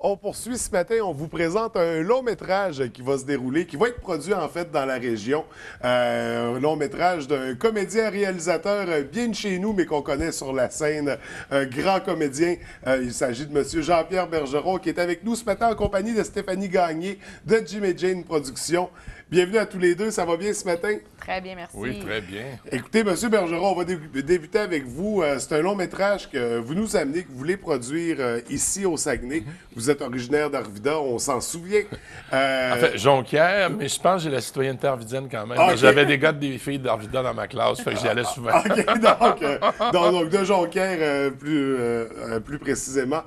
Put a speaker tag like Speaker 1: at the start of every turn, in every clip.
Speaker 1: On poursuit ce matin, on vous présente un long métrage qui va se dérouler, qui va être produit en fait dans la région. Un long métrage d'un comédien réalisateur bien de chez nous, mais qu'on connaît sur la scène, un grand comédien. Il s'agit de Monsieur Jean-Pierre Bergeron qui est avec nous ce matin en compagnie de Stéphanie Gagné de Jim et Jane Productions. Bienvenue à tous les deux, ça va bien ce matin?
Speaker 2: Très bien, merci.
Speaker 3: Oui, très bien.
Speaker 1: Écoutez, Monsieur Bergeron, on va débuter avec vous. C'est un long métrage que vous nous amenez, que vous voulez produire ici au Saguenay. Vous êtes originaire d'Arvida, on s'en souvient.
Speaker 3: En fait, Jonquière, mais je pense que j'ai la citoyenneté arvidienne quand même.
Speaker 1: Ok.
Speaker 3: J'avais des gars des filles d'Arvida dans ma classe, fait que j'y allais souvent.
Speaker 1: OK, donc de Jonquière plus précisément.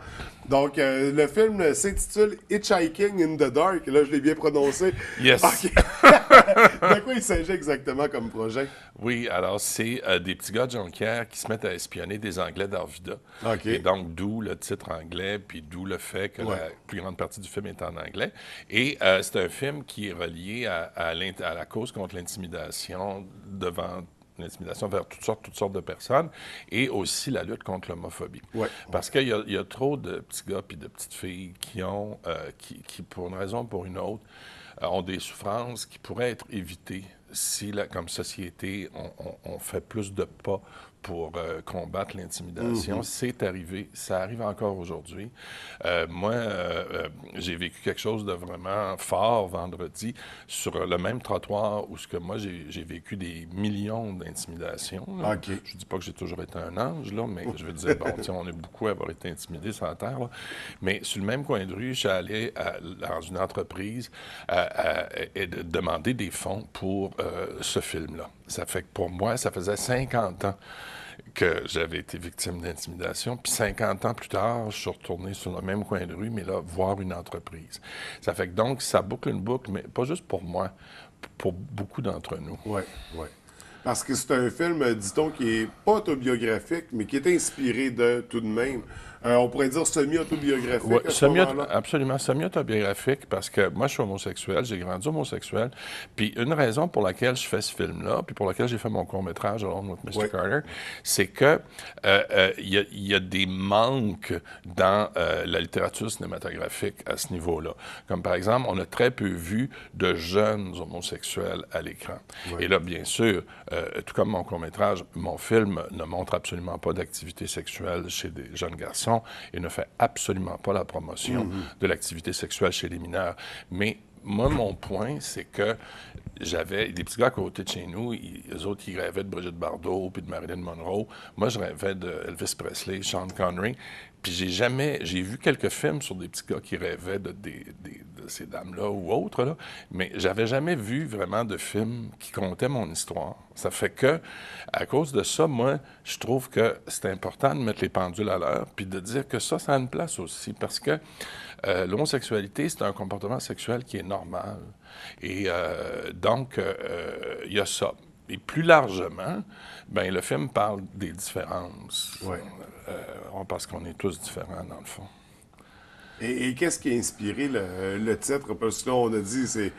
Speaker 1: Donc, le film s'intitule Hitchhiking in the Dark. Là, je l'ai bien prononcé.
Speaker 3: Yes.
Speaker 1: OK. De quoi il s'agit exactement comme projet?
Speaker 3: Oui, alors c'est des petits gars de Jonquière qui se mettent à espionner des Anglais d'Arvida.
Speaker 1: OK.
Speaker 3: Et donc, d'où le titre anglais, puis d'où le fait que
Speaker 1: Ouais.
Speaker 3: la plus grande partie du film est en anglais. Et c'est un film qui est relié à la cause contre l'intimidation devant l'intimidation vers toutes sortes de personnes, et aussi la lutte contre l'homophobie.
Speaker 1: Ouais.
Speaker 3: Parce qu'il y a trop de petits gars et de petites filles qui ont, qui, pour une raison ou pour une autre, ont des souffrances qui pourraient être évitées si, comme société, on fait plus de pas pour combattre l'intimidation. C'est arrivé, ça arrive encore aujourd'hui. Moi, j'ai vécu quelque chose de vraiment fort vendredi sur le même trottoir où moi, j'ai vécu des millions d'intimidations.
Speaker 1: OK.
Speaker 3: Je dis pas que j'ai toujours été un ange, là, mais je veux dire, bon, on est beaucoup à avoir été intimidés sur la Terre, là. Mais sur le même coin de rue, j'allais dans une entreprise et demander des fonds pour ce film-là. Ça fait que pour moi, ça faisait 50 ans que j'avais été victime d'intimidation. Puis 50 ans plus tard, je suis retourné sur le même coin de rue, mais là, voir une entreprise. Ça fait que donc, ça boucle une boucle, mais pas juste pour moi, pour beaucoup d'entre nous.
Speaker 1: Oui, oui. Parce que c'est un film, dit-on, qui est pas autobiographique, mais qui est inspiré de tout de même. On pourrait dire semi-autobiographique
Speaker 3: Oui,
Speaker 1: à ce moment-là.
Speaker 3: absolument, semi-autobiographique, parce que moi, je suis homosexuel, j'ai grandi homosexuel, puis une raison pour laquelle je fais ce film-là, puis pour laquelle j'ai fait mon court-métrage, Alone with Mr.
Speaker 1: Ouais.
Speaker 3: Carter, c'est que il y a des manques dans la littérature cinématographique à ce niveau-là. Comme par exemple, on a très peu vu de jeunes homosexuels à l'écran.
Speaker 1: Ouais.
Speaker 3: Et là, bien sûr, tout comme mon court-métrage, mon film ne montre absolument pas d'activité sexuelle chez des jeunes garçons et ne fait absolument pas la promotion de l'activité sexuelle chez les mineurs. Mais moi, mon point, c'est que j'avais des petits gars à côté de chez nous, eux autres, ils rêvaient de Brigitte Bardot puis de Marilyn Monroe. Moi, je rêvais de Elvis Presley, Sean Connery. Puis j'ai vu quelques films sur des petits gars qui rêvaient de ces dames-là ou autres, là, mais j'avais jamais vu vraiment de film qui contait mon histoire. Ça fait que, à cause de ça, moi, je trouve que c'est important de mettre les pendules à l'heure, puis de dire que ça a une place aussi, parce que l'homosexualité, c'est un comportement sexuel qui est normal. Et donc, il y a ça. Et plus largement, ben, le film parle des différences.
Speaker 1: Ouais.
Speaker 3: Parce qu'on est tous différents, dans le fond.
Speaker 1: Et qu'est-ce qui a inspiré le titre? Parce que là, on a dit, c'est...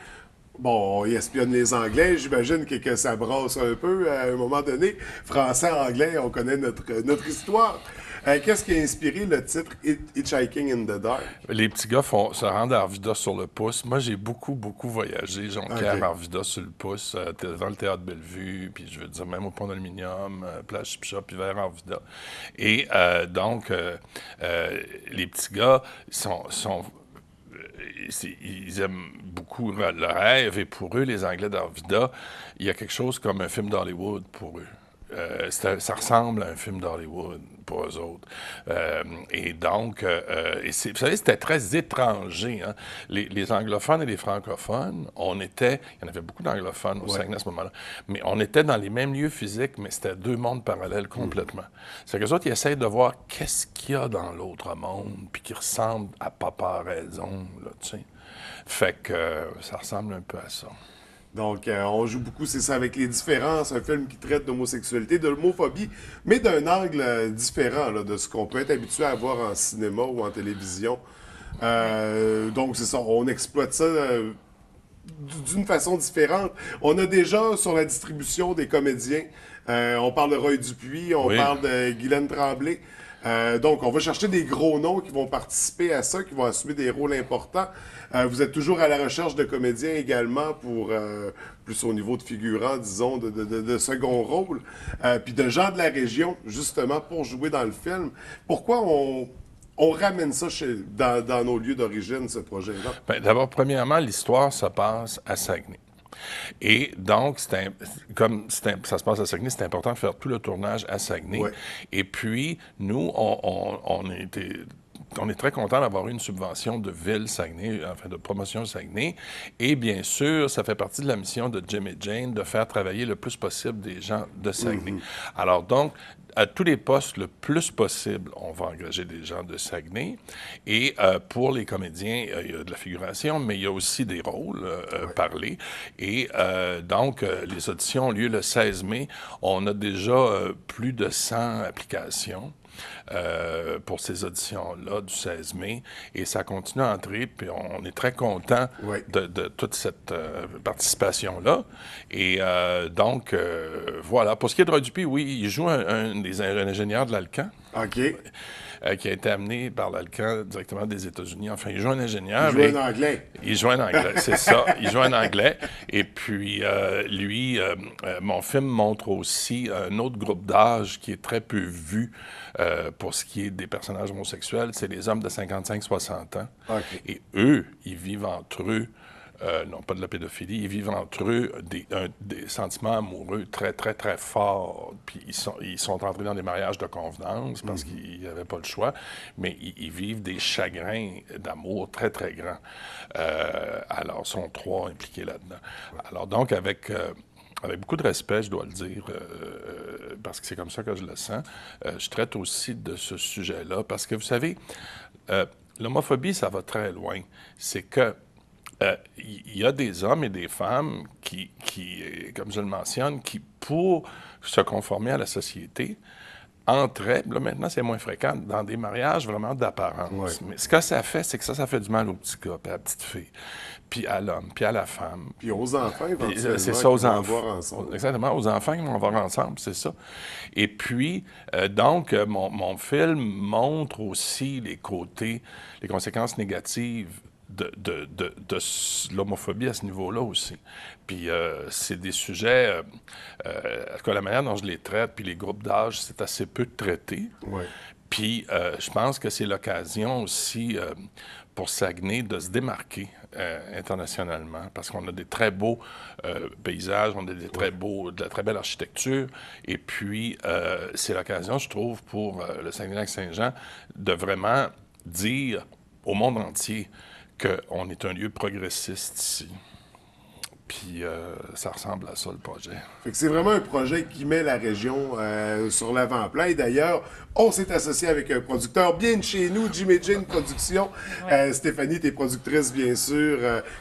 Speaker 1: Bon, il espionne les Anglais. J'imagine que ça brasse un peu à un moment donné. Français, anglais, on connaît notre histoire. Qu'est-ce qui a inspiré le titre Hitchhiking in the Dark?
Speaker 3: Les petits gars se rendent à Arvida sur le pouce. Moi, j'ai beaucoup voyagé. Jonquière,
Speaker 1: Ok.
Speaker 3: Arvida sur le pouce, dans le théâtre Bellevue, puis je veux dire, même au pont d'Aluminium, plage Chipcha, puis vers Arvida. Et donc, les petits gars ils aiment beaucoup le rêve, et pour eux, les Anglais d'Arvida, il y a quelque chose comme un film d'Hollywood pour eux. Ça ressemble à un film d'Hollywood pour eux autres. Et donc, vous savez, c'était très étranger. Hein? Les anglophones et les francophones, il y en avait beaucoup d'anglophones au Saguenay à ce moment-là, mais on était dans les mêmes lieux physiques, mais c'était deux mondes parallèles complètement. C'est qu'eux autres, ils essayent de voir qu'est-ce qu'il y a dans l'autre monde, puis qui ressemble à Papa Raison, là, tu sais. Fait que ça ressemble un peu à ça.
Speaker 1: Donc, on joue beaucoup, c'est ça, avec les différences. Un film qui traite d'homosexualité, de l'homophobie, mais d'un angle différent là, de ce qu'on peut être habitué à voir en cinéma ou en télévision. Donc, c'est ça, on exploite ça d'une façon différente. On a déjà sur la distribution des comédiens, on parle de Roy Dupuis, on
Speaker 3: Oui.
Speaker 1: parle de Guylaine Tremblay. Donc, on va chercher des gros noms qui vont participer à ça, qui vont assumer des rôles importants. Vous êtes toujours à la recherche de comédiens également pour plus au niveau de figurants, disons, de second rôle, puis de gens de la région, justement, pour jouer dans le film. Pourquoi on ramène ça dans nos lieux d'origine, ce projet-là?
Speaker 3: Bien, d'abord, premièrement, l'histoire se passe à Saguenay. Et donc, comme ça se passe à Saguenay, c'est important de faire tout le tournage à Saguenay.
Speaker 1: Ouais.
Speaker 3: Et puis, nous, on est très content d'avoir eu une subvention de Ville Saguenay, enfin de promotion Saguenay. Et bien sûr, ça fait partie de la mission de Jim et Jane de faire travailler le plus possible des gens de Saguenay. Alors donc, à tous les postes, le plus possible, on va engager des gens de Saguenay. Et pour les comédiens, il y a de la figuration, mais il y a aussi des rôles parlés. Et donc, les auditions ont lieu le 16 mai. On a déjà plus de 100 applications. Pour ces auditions-là du 16 mai. Et ça continue à entrer, puis on est très content de toute cette participation-là. Et donc, voilà. Pour ce qui est de Roy Dupuis, oui, il joue un ingénieurs de l'Alcan.
Speaker 1: OK.
Speaker 3: Qui a été amené par l'Alcan directement des États-Unis. Enfin, il joue un ingénieur.
Speaker 1: Il joue en anglais.
Speaker 3: Il joue en anglais, c'est ça. Il joue en anglais. Et puis, lui, mon film montre aussi un autre groupe d'âge qui est très peu vu pour ce qui est des personnages homosexuels. C'est les hommes de 55-60 ans.
Speaker 1: Okay.
Speaker 3: Et eux, ils vivent entre eux, non pas de la pédophilie, ils vivent entre eux des sentiments amoureux très, très, très forts. Puis ils sont entrés dans des mariages de convenance parce qu'ils n'avaient pas le choix, mais ils vivent des chagrins d'amour très, très grands. Alors, sont trois impliqués là-dedans. Alors, donc, avec beaucoup de respect, je dois le dire, parce que c'est comme ça que je le sens, je traite aussi de ce sujet-là, parce que, vous savez, l'homophobie, ça va très loin. C'est que il y a des hommes et des femmes qui, comme je le mentionne, qui, pour se conformer à la société, entraient, là maintenant c'est moins fréquent, dans des mariages vraiment d'apparence.
Speaker 1: Ouais.
Speaker 3: Mais ce que ça fait, c'est que ça fait du mal au petit gars, puis à la petite fille, puis à l'homme, puis à la femme.
Speaker 1: Puis aux enfants, éventuellement,
Speaker 3: c'est ça, aux enfants.
Speaker 1: Ensemble.
Speaker 3: Exactement, aux enfants qui vont voir ensemble, c'est ça. Et puis, donc, mon film montre aussi les côtés, les conséquences négatives de l'homophobie à ce niveau-là aussi. Puis c'est des sujets, que la manière dont je les traite, puis les groupes d'âge, c'est assez peu traité.
Speaker 1: Ouais.
Speaker 3: Puis je pense que c'est l'occasion aussi pour Saguenay de se démarquer internationalement, parce qu'on a des très beaux paysages, on a de la très belle architecture, et puis c'est l'occasion, je trouve, pour le Saguenay-Lac-Saint-Jean de vraiment dire au monde entier qu'on est un lieu progressiste ici. Puis ça ressemble à ça, le projet.
Speaker 1: Fait que c'est vraiment un projet qui met la région sur l'avant-plan. Et d'ailleurs, on s'est associé avec un producteur bien de chez nous, Jim et Jane Productions. Ouais. Stéphanie, t'es productrice, bien sûr,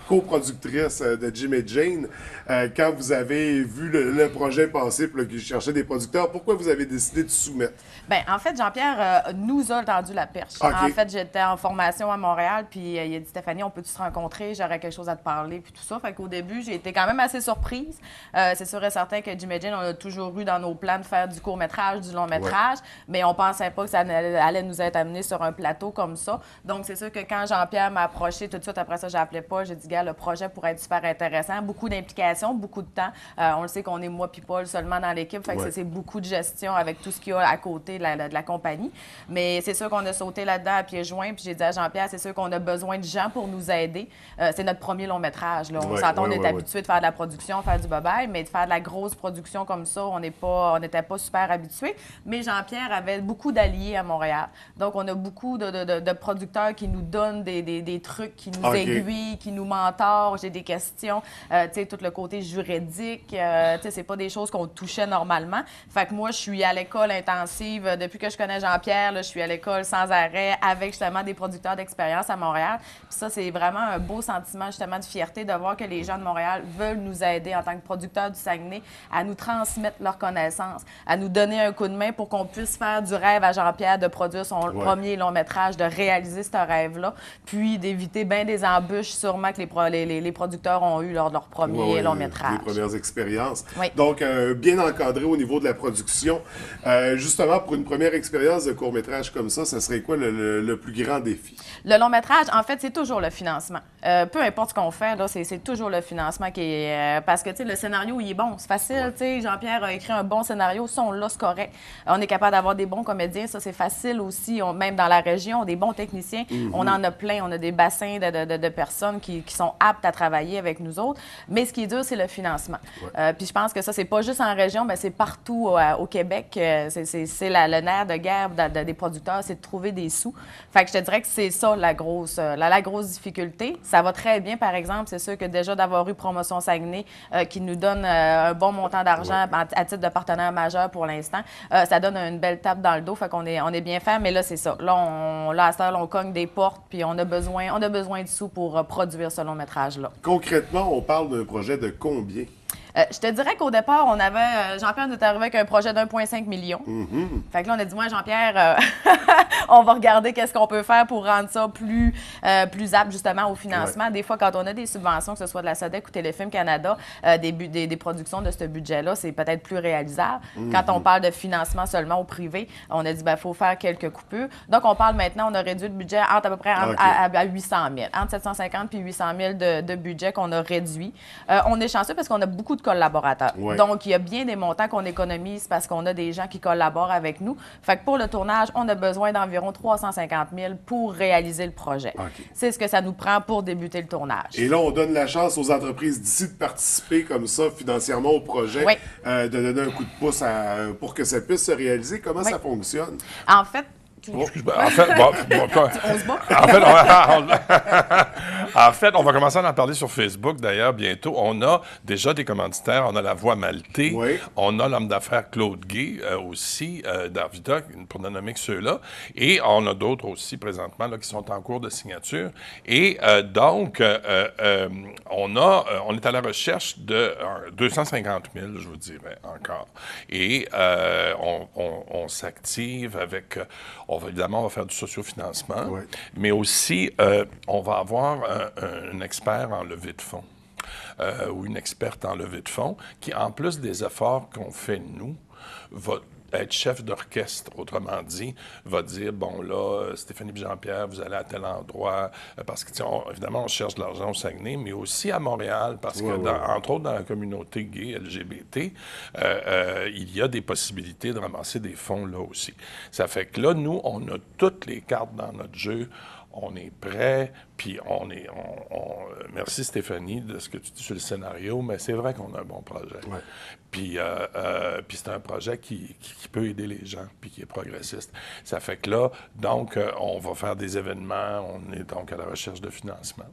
Speaker 1: coproductrice de Jim et Jane. Quand vous avez vu le projet passer, puis qui cherchait des producteurs, pourquoi vous avez décidé de soumettre?
Speaker 2: Bien, en fait, Jean-Pierre nous a tendu la perche. Okay. En fait, j'étais en formation à Montréal, puis il a dit, Stéphanie, on peut-tu se rencontrer? J'aurais quelque chose à te parler, puis tout ça. Fait qu'au début, j'ai été quand même assez surprise. C'est sûr et certain que Jim et Jane, on a toujours eu dans nos plans de faire du court-métrage, du long-métrage, mais on pensait pas que ça allait nous être amené sur un plateau comme ça. Donc, c'est sûr que quand Jean-Pierre m'a approché, tout de suite après ça, j'ai appelé Paul, j'ai dit, gars, le projet pourrait être super intéressant. Beaucoup d'implications, beaucoup de temps. On le sait qu'on est moi puis Paul seulement dans l'équipe, fait que c'est beaucoup de gestion avec tout ce qu'il y a à côté de la compagnie. Mais c'est sûr qu'on a sauté là-dedans à pieds joints, puis j'ai dit à Jean-Pierre, c'est sûr qu'on a besoin de gens pour nous aider. C'est notre premier long-métrage. Là. On s'entend, on est habitué de faire de la production, faire du bye-bye, mais de faire de la grosse production comme ça, on n'était pas super habitués. Mais Jean-Pierre avait beaucoup d'alliés à Montréal. Donc, on a beaucoup de producteurs qui nous donnent des trucs, qui nous aiguillent, qui nous mentorent. J'ai des questions, tu sais, tout le côté juridique, tu sais, c'est pas des choses qu'on touchait normalement. Fait que moi, je suis à l'école intensive. Depuis que je connais Jean-Pierre, là, je suis à l'école sans arrêt avec justement des producteurs d'expérience à Montréal. Puis ça, c'est vraiment un beau sentiment justement de fierté de voir que les gens de Montréal Montréal veulent nous aider en tant que producteurs du Saguenay à nous transmettre leurs connaissances, à nous donner un coup de main pour qu'on puisse faire du rêve à Jean-Pierre de produire son premier long-métrage, de réaliser ce rêve-là, puis d'éviter bien des embûches sûrement que les producteurs ont eu lors de leur premier long-métrage.
Speaker 1: Les premières expériences.
Speaker 2: Oui.
Speaker 1: Donc, bien encadré au niveau de la production. Justement, pour une première expérience de court-métrage comme ça serait quoi le plus grand défi?
Speaker 2: Le long-métrage, en fait, c'est toujours le financement. Peu importe ce qu'on fait, là, c'est toujours le financement qui est... parce que, tu sais, le scénario, il est bon. C'est facile, tu sais. Jean-Pierre a écrit un bon scénario. Ça, on l'a, c'est correct. On est capable d'avoir des bons comédiens. Ça, c'est facile aussi. Même dans la région, des bons techniciens. On en a plein. On a des bassins de personnes qui sont aptes à travailler avec nous autres. Mais ce qui est dur, c'est le financement. Puis je pense que ça, c'est pas juste en région, mais c'est partout au Québec. C'est le nerf de guerre des producteurs, c'est de trouver des sous. Fait que je te dirais que c'est ça la grosse difficulté. Ça va très bien, par exemple. C'est sûr que déjà d'avoir eu Promotion Saguenay qui nous donne un bon montant d'argent à titre de partenaire majeur pour l'instant, ça donne une belle tape dans le dos. Fait qu'on est bien fait, mais là, c'est ça. Là, à cette heure, on cogne des portes, puis on a besoin de sous pour produire ce long-métrage-là.
Speaker 1: Concrètement, on parle d'un projet de combien?
Speaker 2: Je te dirais qu'au départ, on avait... Jean-Pierre nous est arrivé avec un projet d'1,5 million. Fait que là, on a dit, moi, Jean-Pierre, on va regarder qu'est-ce qu'on peut faire pour rendre ça plus apte, justement, au financement. Des fois, quand on a des subventions, que ce soit de la SODEC ou Téléfilm Canada, des productions de ce budget-là, c'est peut-être plus réalisable. Quand on parle de financement seulement au privé, on a dit, il faut faire quelques coupures. Donc, on parle maintenant, on a réduit le budget à peu près à 800 000. Entre 750 et 800 000 de budget qu'on a réduit. On est chanceux parce qu'on a beaucoup de collaborateurs. Donc, il y a bien des montants qu'on économise parce qu'on a des gens qui collaborent avec nous. Fait que pour le tournage, on a besoin d'environ 350 000 pour réaliser le projet. C'est ce que ça nous prend pour débuter le tournage.
Speaker 1: Et là, on donne la chance aux entreprises d'ici de participer comme ça financièrement au projet, de donner un coup de pouce pour que ça puisse se réaliser. Comment ça fonctionne?
Speaker 2: En fait,
Speaker 3: En fait, on va commencer à en parler sur Facebook, d'ailleurs, bientôt. On a déjà des commanditaires. On a La Voix Maltais. On a l'homme d'affaires Claude Gay aussi, d'Arvida, pour ne nommer que ceux-là. Et on a d'autres aussi, présentement, là, qui sont en cours de signature. Et donc, on est à la recherche de 250 000, je vous dirais, encore. Et on s'active avec... Évidemment, on va faire du sociofinancement, mais aussi, on va avoir un expert en levée de fonds ou une experte en levée de fonds qui, en plus des efforts qu'on fait nous, va être chef d'orchestre, autrement dit, va dire, bon là, Stéphanie et Jean-Pierre, vous allez à tel endroit, parce que, évidemment, on cherche de l'argent au Saguenay, mais aussi à Montréal, parce que, entre autres, dans la communauté gay, LGBT, il y a des possibilités de ramasser des fonds là aussi. Ça fait que là, nous, on a toutes les cartes dans notre jeu. On est prêt, puis merci Stéphanie de ce que tu dis sur le scénario, mais c'est vrai qu'on a un bon projet. Puis c'est un projet qui peut aider les gens, puis qui est progressiste. Ça fait que là, donc, on va faire des événements, on est donc à la recherche de financement,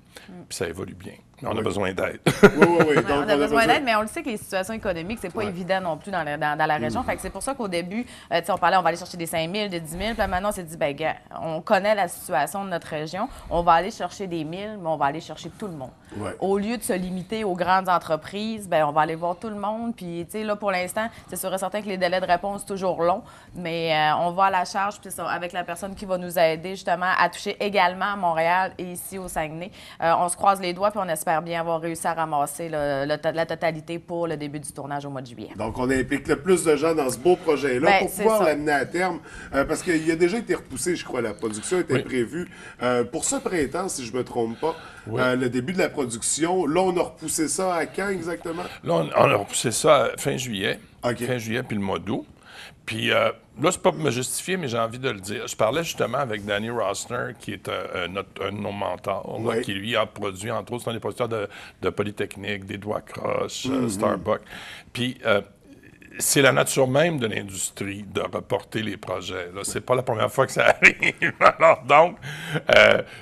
Speaker 3: puis ça évolue bien. Mais on a besoin d'aide.
Speaker 2: On a besoin d'aide, mais on le sait que les situations économiques, c'est pas évident non plus dans la région. Fait que c'est pour ça qu'au début, on parlait, on va aller chercher des 5 000, des 10 000, puis là, maintenant, on s'est dit, ben gars, on connaît la situation de notre région, on va aller chercher des 1000, mais on va aller chercher tout le monde. Au lieu de se limiter aux grandes entreprises, ben on va aller voir tout le monde, puis tu sais, là, pour l'instant, c'est sûr et certain que les délais de réponse sont toujours longs, mais on va à la charge, puis ça, avec la personne qui va nous aider, justement, à toucher également à Montréal et ici au Saguenay. On se croise les doigts, puis on espère bien avoir réussi à ramasser la totalité pour le début du tournage au mois de juillet.
Speaker 1: Donc, on implique le plus de gens dans ce beau projet-là pour pouvoir l'amener à terme, parce qu'il a déjà été repoussé, je crois, la production était prévue pour ce printemps, si je ne me trompe pas, le début de la production. Là, on a repoussé ça à quand exactement? Là,
Speaker 3: on a repoussé ça à fin juillet. Fin juillet, puis le mois d'août. Puis là, c'est pas pour me justifier, mais j'ai envie de le dire. Je parlais justement avec Danny Rosner, qui est un de nos mentors, qui lui a produit, entre autres, c'est un des producteurs de Polytechnique, des Doigts Croches, Starbucks. Puis c'est la nature même de l'industrie de reporter les projets. C'est pas la première fois que ça arrive. Alors donc,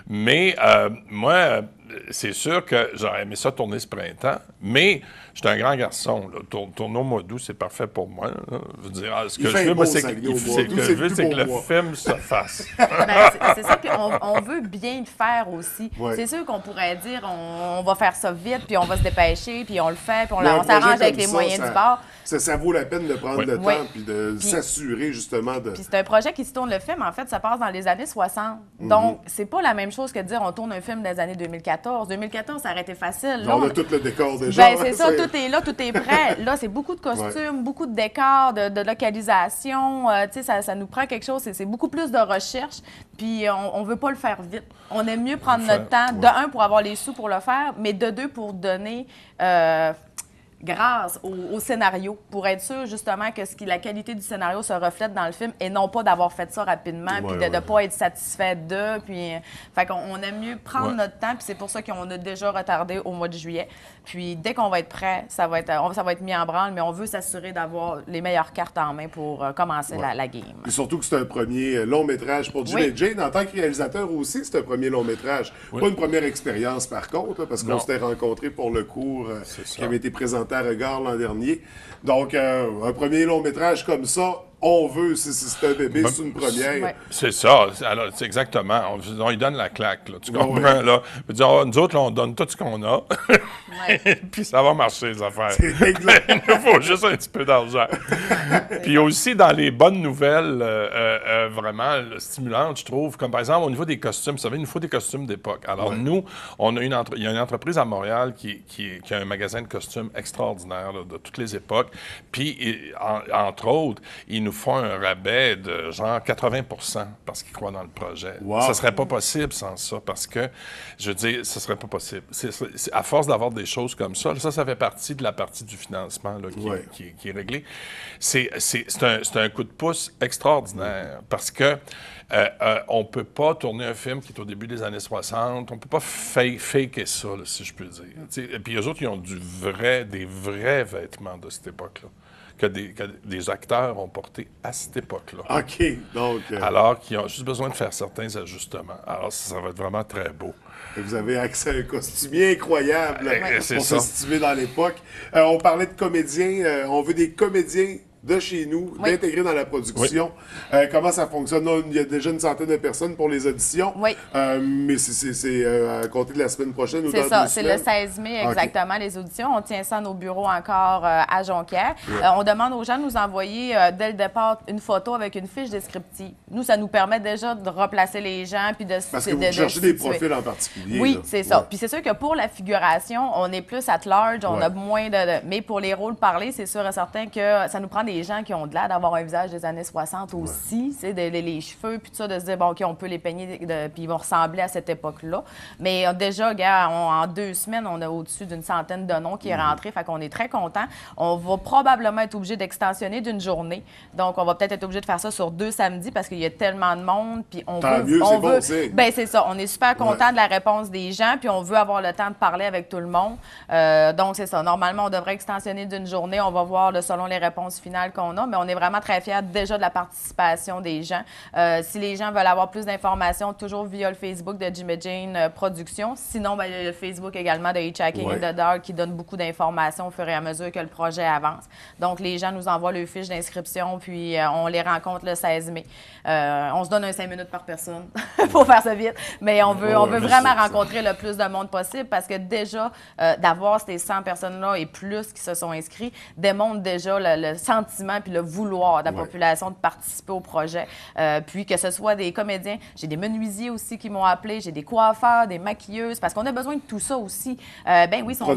Speaker 3: moi, c'est sûr que j'aurais aimé ça tourner ce printemps, mais je suis un grand garçon. Tourner au mois d'août, c'est parfait pour moi. Là. Je veux dire, ce que je veux, moi, c'est que le film se fasse.
Speaker 2: C'est ça qu'on veut bien le faire aussi. Ouais. C'est sûr qu'on pourrait dire on va faire ça vite, puis on va se dépêcher, puis on le fait, puis on s'arrange avec les moyens du bord.
Speaker 1: Ça vaut la peine de prendre le temps puis de s'assurer justement de...
Speaker 2: Puis c'est un projet qui se tourne le film, en fait, ça passe dans les années 60. Donc, c'est pas la même chose que de dire on tourne un film des années 2014. 2014, ça aurait été facile.
Speaker 1: Là, on a tout le décor déjà.
Speaker 2: Ben, c'est ça, tout est là, tout est prêt. Là, c'est beaucoup de costumes, beaucoup de décors, de localisation. Tu sais, ça nous prend quelque chose. C'est beaucoup plus de recherche. Puis on veut pas le faire vite. On aime mieux prendre notre temps, de un, pour avoir les sous pour le faire, mais de deux, pour donner... grâce au scénario, pour être sûr justement que la qualité du scénario se reflète dans le film et non pas d'avoir fait ça rapidement puis de ne pas être satisfait d'eux. Puis, fait qu'on aime mieux prendre notre temps, puis c'est pour ça qu'on a déjà retardé au mois de juillet. Puis dès qu'on va être prêt, ça va être mis en branle, mais on veut s'assurer d'avoir les meilleures cartes en main pour commencer la game.
Speaker 1: Et surtout que c'est un premier long métrage pour Jill et Jane. En tant que réalisateur aussi, c'est un premier long métrage. Pas une première expérience par contre, là, parce qu'on s'était rencontrés pour le cours qui avait été présenté à Regard l'an dernier. Donc, un premier long métrage comme ça, on veut, si c'est un bébé, c'est une première.
Speaker 3: Ouais. C'est ça. Alors, c'est exactement. On lui donne la claque. Là, tu comprends? Là? Nous autres, là, on donne tout ce qu'on a. Puis ça va marcher, les affaires.
Speaker 1: C'est exact.
Speaker 3: Il faut juste un petit peu d'argent. Puis aussi, dans les bonnes nouvelles, vraiment stimulantes, je trouve, comme par exemple, au niveau des costumes, vous savez, il nous faut des costumes d'époque. Alors, nous, il y a une entreprise à Montréal qui a un magasin de costumes extraordinaire là, de toutes les époques. Puis, entre autres, ils nous font un rabais de genre 80 parce qu'ils croient dans le projet. Ça ne serait pas possible sans ça, parce que, je veux dire, ce ne serait pas possible. À force d'avoir des choses comme ça fait partie de la partie du financement là, qui est réglée. C'est un coup de pouce extraordinaire, parce que on ne peut pas tourner un film qui est au début des années 60. On ne peut pas faker ça, là, si je peux dire. Et puis, eux autres, ils ont des vrais vêtements de cette époque-là. Que des acteurs ont porté à cette époque-là.
Speaker 1: OK, donc...
Speaker 3: Alors qu'ils ont juste besoin de faire certains ajustements. Alors, ça va être vraiment très beau.
Speaker 1: Et vous avez accès à un costumier incroyable pour s'estimer dans l'époque. On parlait de comédiens. On veut des comédiens de chez nous, d'intégrer dans la production. Comment ça fonctionne? Non, il y a déjà une centaine de personnes pour les auditions, mais c'est à compter de la semaine prochaine ou dans 2 semaines?
Speaker 2: C'est le 16 mai exactement, les auditions. On tient ça à nos bureaux encore à Jonquière. On demande aux gens de nous envoyer dès le départ une photo avec une fiche descriptive. Nous, ça nous permet déjà de replacer les gens puis de...
Speaker 1: Parce que vous cherchez des profils en particulier.
Speaker 2: Oui, c'est ça. Puis c'est sûr que pour la figuration, on est plus at large, on a moins de... Mais pour les rôles parlés, c'est sûr et certain que ça nous prend des gens qui ont de l'air d'avoir un visage des années 60 aussi, les cheveux, puis tout ça, de se dire, bon, OK, on peut les peigner, puis ils vont ressembler à cette époque-là. Mais déjà, gars, en 2 semaines, on a au-dessus d'une centaine de noms qui est rentré, fait qu'on est très contents. On va probablement être obligé d'extensionner d'une journée. Donc, on va peut-être être obligé de faire ça sur 2 samedis parce qu'il y a tellement de monde, puis on veut... Ben c'est ça, on est super content de la réponse des gens, puis on veut avoir le temps de parler avec tout le monde. Donc, c'est ça. Normalement, on devrait extensionner d'une journée. On va voir, selon les réponses finales qu'on a, mais on est vraiment très fiers déjà de la participation des gens. Si les gens veulent avoir plus d'informations, toujours via le Facebook de Jim et Jane Productions. Sinon, il y a le Facebook également de Hitchhiking in the Dark qui donne beaucoup d'informations au fur et à mesure que le projet avance. Donc, les gens nous envoient leurs fiches d'inscription, puis on les rencontre le 16 mai. On se donne un 5 minutes par personne pour faire ça vite, mais on veut vraiment rencontrer le plus de monde possible parce que déjà, d'avoir ces 100 personnes-là et plus qui se sont inscrits démontre déjà le sentiment puis le vouloir de la population de participer au projet. Puis que ce soit des comédiens, j'ai des menuisiers aussi qui m'ont appelé, j'ai des coiffeurs, des maquilleuses, parce qu'on a besoin de tout ça aussi. Ben oui, ils sont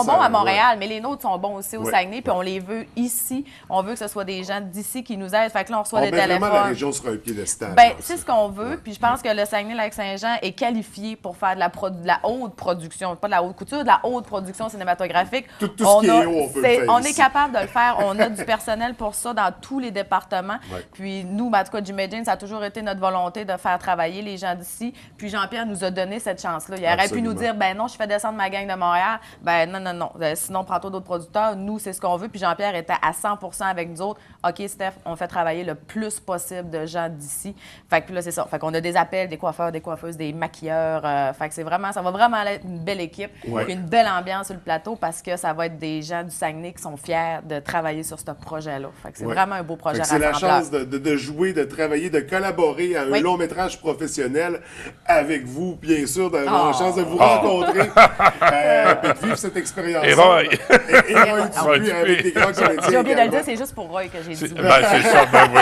Speaker 2: bons à Montréal, mais les nôtres sont bons aussi au Saguenay, puis on les veut ici. On veut que ce soit des gens d'ici qui nous aident. Fait que là, on reçoit des téléphones.
Speaker 1: Vraiment la région sur un piédestal.
Speaker 2: Ben, c'est ce qu'on veut, puis je pense que le Saguenay-Lac-Saint-Jean est qualifié pour faire de la haute production, pas de la haute couture, de la haute production cinématographique.
Speaker 1: Tout ce qui est haut, on peut le faire
Speaker 2: On
Speaker 1: ici.
Speaker 2: est capable de le faire, on a du personnel personnel pour ça dans tous les départements.
Speaker 1: Ouais.
Speaker 2: Puis nous, en tout cas, Jim et Jane, ça a toujours été notre volonté de faire travailler les gens d'ici. Puis Jean-Pierre nous a donné cette chance-là. Il aurait pu nous dire, ben non, je fais descendre ma gang de Montréal. Ben non. Sinon, prends-toi d'autres producteurs. Nous, c'est ce qu'on veut. Puis Jean-Pierre était à 100% avec nous autres. OK, Steph, on fait travailler le plus possible de gens d'ici. Fait que là, c'est ça. Fait qu'on a des appels, des coiffeurs, des coiffeuses, des maquilleurs. Fait que ça va vraiment être une belle équipe.
Speaker 1: Ouais.
Speaker 2: Puis une belle ambiance sur le plateau parce que ça va être des gens du Saguenay qui sont fiers de travailler sur ce projet-là. Fait que c'est vraiment un beau projet
Speaker 1: C'est la
Speaker 2: rassembleur.
Speaker 1: chance de jouer, de travailler, de collaborer à un long métrage professionnel avec vous, bien sûr, d'avoir la chance de vous rencontrer et de vivre cette expérience.
Speaker 3: Et Roy!
Speaker 1: Et Roy Dupuis avec des grands comédiens.
Speaker 2: J'ai oublié de le
Speaker 1: également.
Speaker 2: dire, c'est juste pour Roy que j'ai dit.
Speaker 3: C'est ça, ben oui.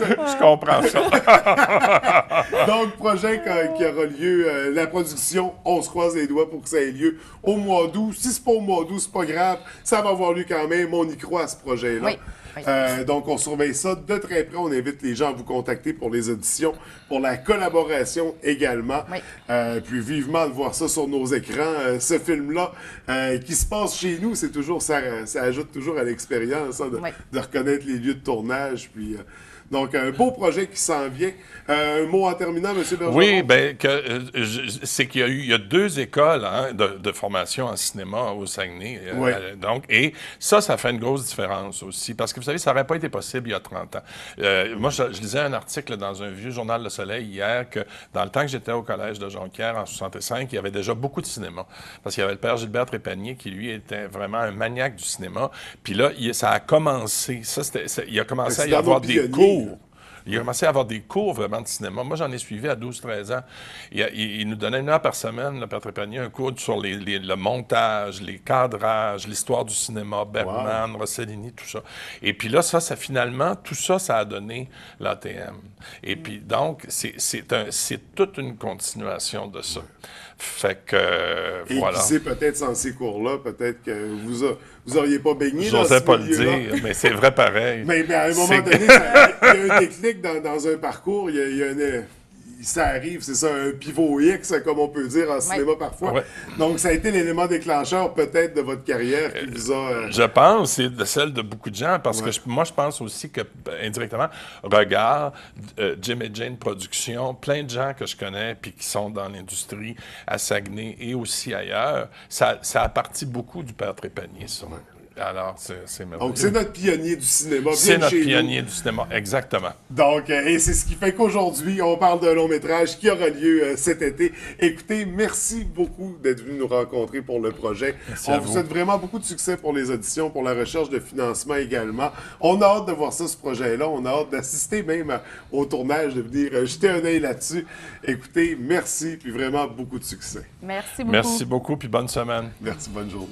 Speaker 3: Je comprends ça.
Speaker 1: Donc, projet qui aura lieu, la production, on se croise les doigts pour que ça ait lieu au mois d'août. Si c'est pas au mois d'août, c'est pas grave, ça va avoir lieu quand même, on y croit à ce projet-là.
Speaker 2: Oui.
Speaker 1: Donc, on surveille ça de très près. On invite les gens à vous contacter pour les auditions, pour la collaboration également.
Speaker 2: Oui.
Speaker 1: Puis vivement de voir ça sur nos écrans. Ce film-là qui se passe chez nous, c'est toujours ça ajoute toujours à l'expérience hein, de reconnaître les lieux de tournage. Puis, donc, un beau projet qui s'en vient. Un mot en terminant, M. Bergeron?
Speaker 3: Oui, bien, c'est qu'il y a 2 écoles hein, de formation en cinéma au Saguenay.
Speaker 1: Oui.
Speaker 3: Donc, et ça fait une grosse différence aussi. Parce que, vous savez, ça n'aurait pas été possible il y a 30 ans. Moi, je lisais un article dans un vieux journal Le Soleil hier que dans le temps que j'étais au collège de Jonquière en 65, il y avait déjà beaucoup de cinéma. Parce qu'il y avait le père Gilbert Trépanier qui, lui, était vraiment un maniaque du cinéma. Puis là, ça a commencé. Il a commencé à y avoir des cours. Il a commencé à avoir des cours vraiment de cinéma. Moi, j'en ai suivi à 12-13 ans. Il nous donnait 1 heure par semaine, le Père Trépanier, un cours sur le montage, les cadrages, l'histoire du cinéma, Bergman, Rossellini, tout ça. Et puis là, finalement, tout ça, ça a donné l'ATM. Et puis donc, c'est toute une continuation de ça. Fait que, voilà.
Speaker 1: Et qui sait, peut-être sans ces cours-là, peut-être que vous auriez pas baigné dans ce
Speaker 3: J'osais pas le
Speaker 1: milieu-là.
Speaker 3: dire, mais c'est vrai pareil.
Speaker 1: Mais à un moment donné, il y a un déclic dans un parcours, ça arrive, c'est ça, un pivot X, comme on peut dire en cinéma parfois.
Speaker 3: Ouais.
Speaker 1: Donc, ça a été l'élément déclanceur peut-être de votre carrière qui vous a...
Speaker 3: Je pense, c'est de celle de beaucoup de gens, parce que moi, je pense aussi que, indirectement, Regard, Jim et Jane Productions, plein de gens que je connais puis qui sont dans l'industrie à Saguenay et aussi ailleurs, ça a parti beaucoup du Père Trépanier, ça. Alors, c'est merveilleux.
Speaker 1: Donc, c'est notre pionnier du cinéma.
Speaker 3: C'est notre
Speaker 1: chez
Speaker 3: pionnier
Speaker 1: nous.
Speaker 3: du cinéma, exactement.
Speaker 1: Donc, et c'est ce qui fait qu'aujourd'hui, on parle d'un long métrage qui aura lieu cet été. Écoutez, merci beaucoup d'être venu nous rencontrer pour le projet.
Speaker 3: Merci
Speaker 1: on
Speaker 3: à
Speaker 1: vous
Speaker 3: vous.
Speaker 1: souhaite vraiment beaucoup de succès pour les auditions, pour la recherche de financement également. On a hâte de voir ça, ce projet-là. On a hâte d'assister même au tournage, de venir jeter un œil là-dessus. Écoutez, merci, puis vraiment beaucoup de succès.
Speaker 2: Merci beaucoup.
Speaker 3: Merci beaucoup, puis bonne semaine.
Speaker 1: Merci, bonne journée.